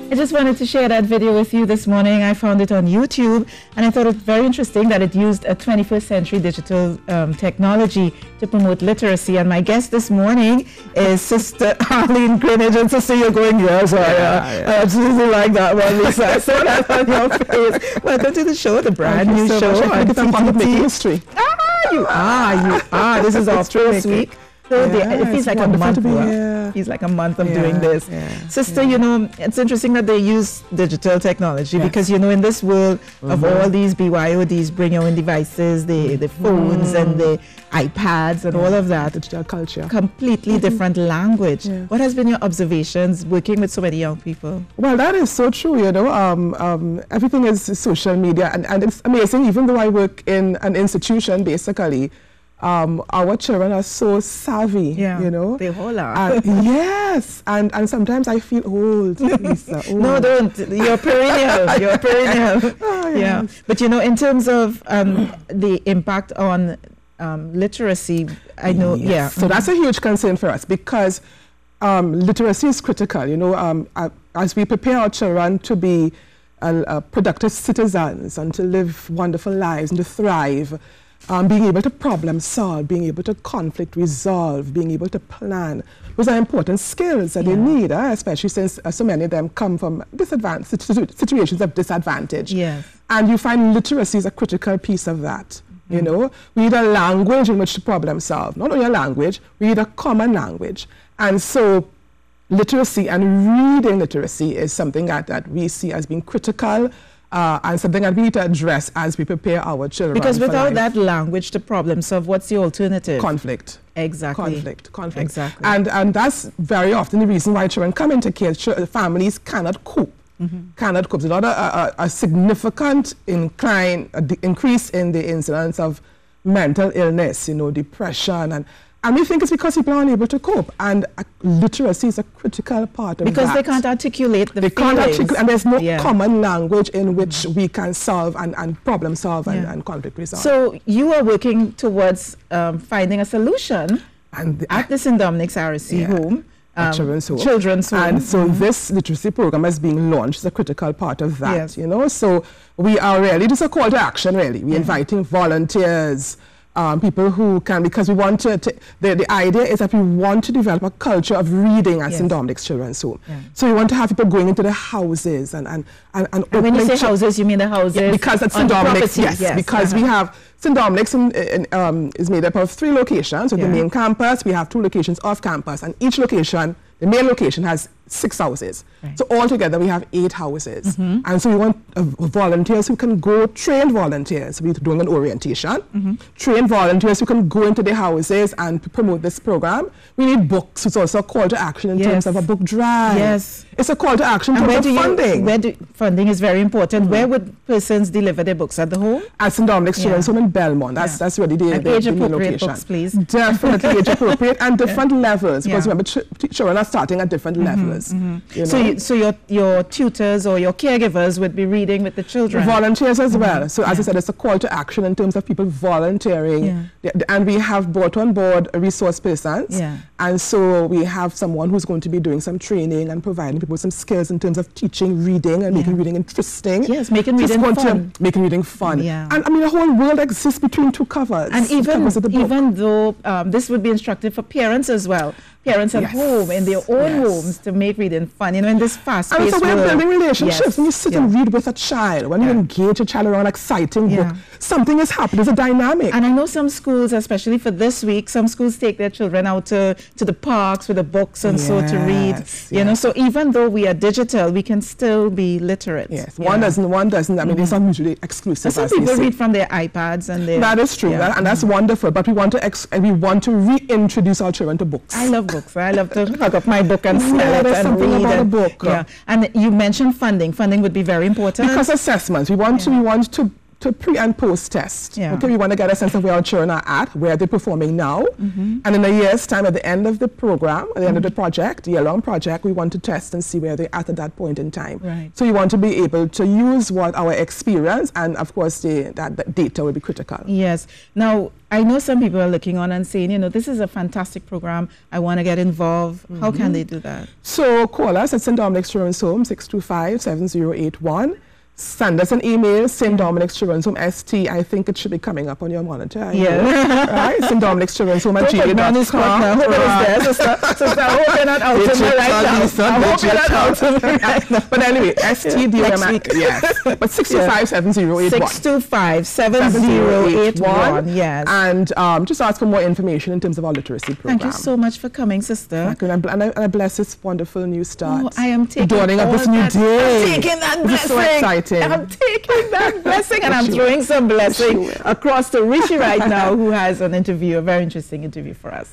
I just wanted to share that video with you this morning. I found it on YouTube, and I thought it very interesting that it used a 21st century digital technology to promote literacy. And my guest this morning is Sister Arlene Greenidge. And Sister, you're going, yes, I absolutely like that one, Lisa. I saw that on your face. Welcome to the show, the brand new show on TTT. History. You are. This is our first week. So it feels like a month. Feels like a month of doing this. Sister, you know, it's interesting that they use digital technology because, you know, in this world of all these BYODs, bring your own devices, the phones and the iPads and all of that. Digital culture. Completely different language. What has been your observations working with so many young people? Well, that is so true, you know. Everything is social media. And it's amazing, even though I work in an institution, basically, our children are so savvy, you know. They all are. Yes, and sometimes I feel old, Lisa. Old. No, don't. You're perennial. You're perennial. Yeah. But, you know, in terms of the impact on literacy, I know, So that's a huge concern for us because literacy is critical, you know, as we prepare our children to be productive citizens and to live wonderful lives and to thrive. Being able to problem solve, being able to conflict resolve, being able to plan. Those are important skills that they need, especially since so many of them come from situations of disadvantage. And you find literacy is a critical piece of that. You know, we need a language in which to problem solve. Not only a language, we need a common language. And so literacy and reading literacy is something that we see as being critical. And something that we need to address as we prepare our children. Because without that language to problem solve, what's the alternative? Conflict. Exactly. Conflict. Exactly. And that's very often the reason why children come into care. Families cannot cope. Cannot cope. There's not a significant increase in the incidence of mental illness, you know, depression, and we think it's because people are unable to cope. And literacy is a critical part of that. Because they can't articulate the feelings. And there's no common language in which we can solve and problem solve and conflict resolve. So you are working towards finding a solution at the St. Dominic's RSC home. Children's home. And so this literacy program is being launched. It's a critical part of that, you know. So we are really, this is a call to action, really. We're inviting volunteers, people who can, because we want to, the idea is that we want to develop a culture of reading at St. Dominic's Children's Home. So we want to have people going into the houses and when you say houses, you mean the houses? Because at St. Dominic's, because we have St. Dominic's is made up of 3 locations. So the main campus, we have 2 locations off campus, and each location, the main location, has 6 houses. So altogether we have 8 houses. And so we want volunteers who can go, trained volunteers. We're doing an orientation. Trained volunteers who can go into the houses and promote this program. We need books. It's also a call to action in terms of a book drive. It's a call to action in terms of funding. Funding is very important. Where would persons deliver their books? At the home? At St. Dominic's Children's Home in Belmont. That's really the age-appropriate books, please. Definitely age-appropriate and different levels. Because remember, children are starting at different levels. So your tutors or your caregivers would be reading with the children? Volunteers as well. So as I said, it's a call to action in terms of people volunteering. And we have brought on board resource persons. And so we have someone who's going to be doing some training and providing people with some skills in terms of teaching reading and making reading interesting. Yes, making reading fun. Making reading fun. And I mean, the whole world exists between 2 covers. And even though this would be instructive for parents as well. Parents at home, in their own homes, to make reading fun, you know, in this fast-paced world. And it's a way of building relationships. When you sit and read with a child, when you engage a child around an exciting book, something is happening. There's a dynamic. And I know some schools, especially for this week, some schools take their children out to the parks with the books and so to read. You know, so even though we are digital, we can still be literate. One doesn't. I mean, it's not mutually exclusive. Some people read from their iPads and their... That is true, and that's wonderful. But we want to reintroduce our children to books. I love books. I love to hug up my book and smell it and read. About a book. And you mentioned funding. Funding would be very important. Because assessments. We want to to pre and post test. Yeah. Okay, we want to get a sense of where our children are at, where they're performing now, and in a year's time, at the end of the program, at the end of the project, the year-long project, we want to test and see where they're at that point in time. Right. So you want to be able to use what our experience, and of course, that data will be critical. Yes. Now, I know some people are looking on and saying, you know, this is a fantastic program. I want to get involved. How can they do that? So call us at St. Dominic's Children's Home, 625-7081. Send us an email, St. Dominic's Children's Home, ST. I think it should be coming up on your monitor. Yeah. Right? St. Dominic's Children's Home at gmail.com. I hope it is there. Sister, I hope you're not out of me right now. I hope you're not out of me right now. But anyway, STDOM, yes. But 625-7081. 625-7081, yes. And just ask for more information in terms of our literacy program. Thank you so much for coming, sister. And I bless this wonderful new start. Oh, I am taking the dawning of this new day. I'm taking that blessing. This is so exciting. I'm taking that blessing, and I'm throwing some blessing across to Rishi right now, who has an interview, a very interesting interview for us.